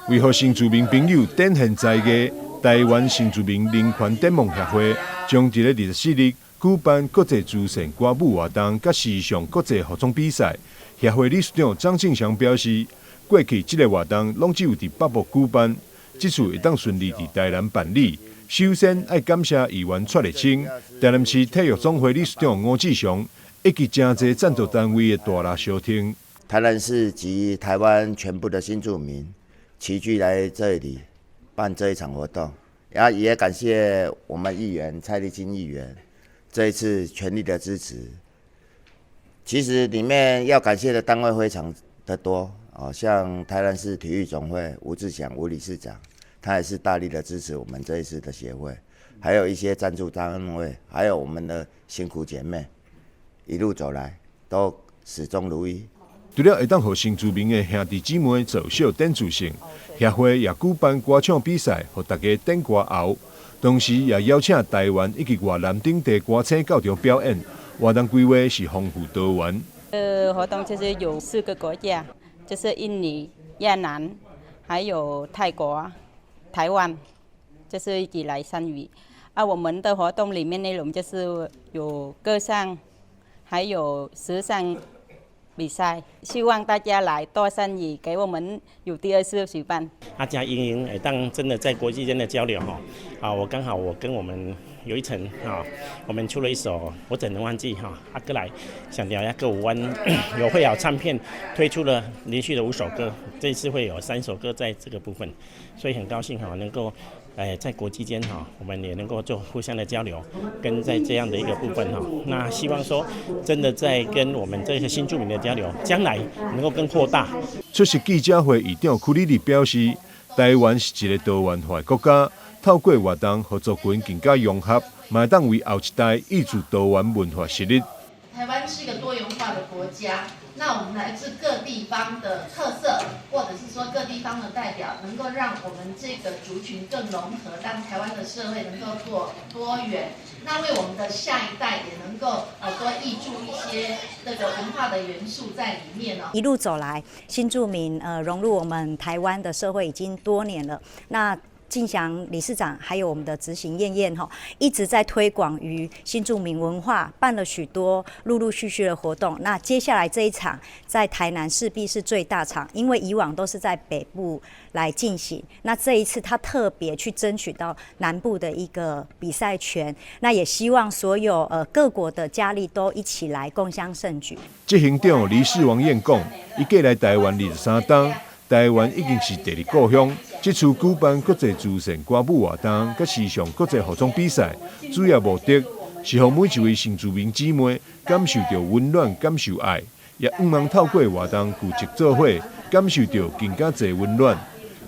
为何新住民朋友展现在地，台湾新住民人权展望协会将伫咧24日举办国际慈善歌舞活动甲时尚国际服装比赛。协会理事长张正祥表示，过去这个活动拢只有伫北部举办，这次会当顺利伫台南办理。首先要感谢议员蔡立青、台南市体育总会理事长吴志祥以及真侪赞助单位的大力相挺。台南市及台湾全部的新住民齐聚来这里办这一场活动，然后也感谢我们议员蔡立青议员这一次全力的支持。其实里面要感谢的单位非常的多，像台南市体育总会吴志祥吴理事长，他也是大力的支持我们这一次的协会，还有一些赞助单位，还有我们的辛苦姐妹，一路走来都始终如一。除了会当互新住民的兄弟姊妹奏小点助性，协会也举办歌唱比赛，互大家点歌喉。同时也邀请台湾以及越南等地歌星到场表演。活动规划是丰富多元。活动就是有4个国家，就是印尼、越南，还有泰国、台湾，就是一起来参与。我们的活动里面内容就是有歌唱，还有时尚比赛，希望大家来多参与，给我们有第2次举办。阿佳莹当真的在国际间的交流我刚好我跟我们有一层我们出了一首我怎能忘记阿哥来想聊一下歌舞湾有会有唱片推出了连续的5首歌，这一次会有3首歌在这个部分，所以很高兴能够在国际间我们也能够做互相的交流，跟在这样的一个部分那希望说真的在跟我们这些新住民的交流，将来能够更扩大。出席记者会议长曲丽丽表示，台湾是一个多元化的国家，透过活动，合族群更加融合，嘛当为后一代挹注多元文化实力。台湾是一个多元化的国家，那我们来自各地方的特色，或者是说各地方的代表，能够让我们这个族群更融合，让台湾的社会能够做多元，那为我们的下一代也能够多挹注一些这个文化的元素在里面一路走来，新住民融入我们台湾的社会已经多年了。那进祥理事长还有我们的执行燕燕一直在推广于新住民文化，办了许多陆续的活动。那接下来这一场在台南势必是最大场，因为以往都是在北部来进行，那这一次他特别去争取到南部的一个比赛权，那也希望所有各国的佳丽都一起来共襄盛举。执行长李世王燕讲，伊过来台湾23冬，台湾已经是第2故乡。这次举办国际慈善歌舞活动甲时尚国际服装比赛，主要目的是让每一位新住民姊妹感受到温暖、感受爱，也希望透过活动聚集做伙，感受到更加侪温暖。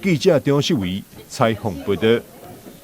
记者张世伟采访报道。